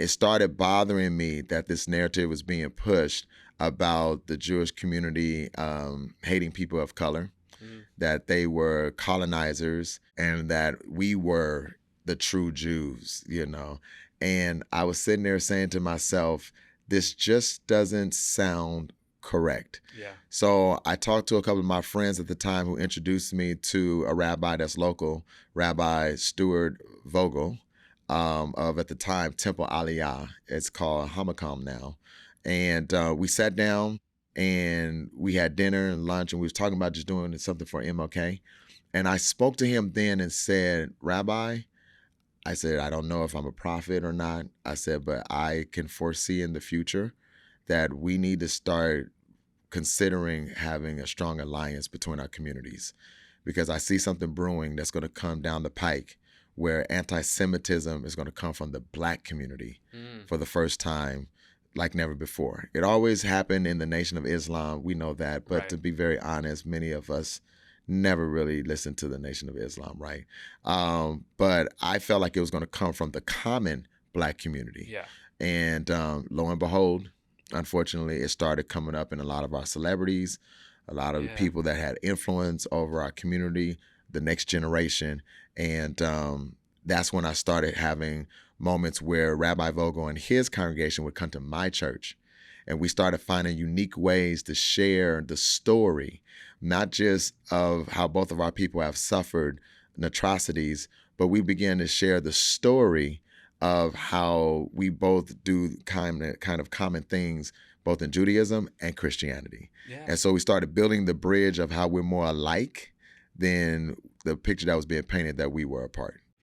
it started bothering me that this narrative was being pushed about the Jewish community hating people of color, that they were colonizers, and that we were the true Jews, you know. And I was sitting there saying to myself, this just doesn't sound correct. Yeah. So I talked to a couple of my friends at the time who introduced me to a rabbi that's local, Rabbi Stuart Vogel, of at the time Temple Aliyah. It's called HAMAKOM now. And we sat down and we had dinner and lunch, and we was talking about just doing something for MLK. And I spoke to him then and said, Rabbi, I said, I don't know if I'm a prophet or not. I said, but I can foresee in the future that we need to start considering having a strong alliance between our communities, because I see something brewing that's going to come down the pike where anti-Semitism is going to come from the Black community for the first time like never before. It always happened in the Nation of Islam. We know that. But to be very honest, many of us never really listened to the Nation of Islam, right? But I felt like it was going to come from the common Black community. Yeah. And lo and behold, unfortunately, it started coming up in a lot of our celebrities, a lot of people that had influence over our community, the next generation. And that's when I started having moments where Rabbi Vogel and his congregation would come to my church. And we started finding unique ways to share the story, not just of how both of our people have suffered atrocities, but we began to share the story of how we both do kind of common things, both in Judaism and Christianity. Yeah. And so we started building the bridge of how we're more alike than the picture that was being painted that we were apart.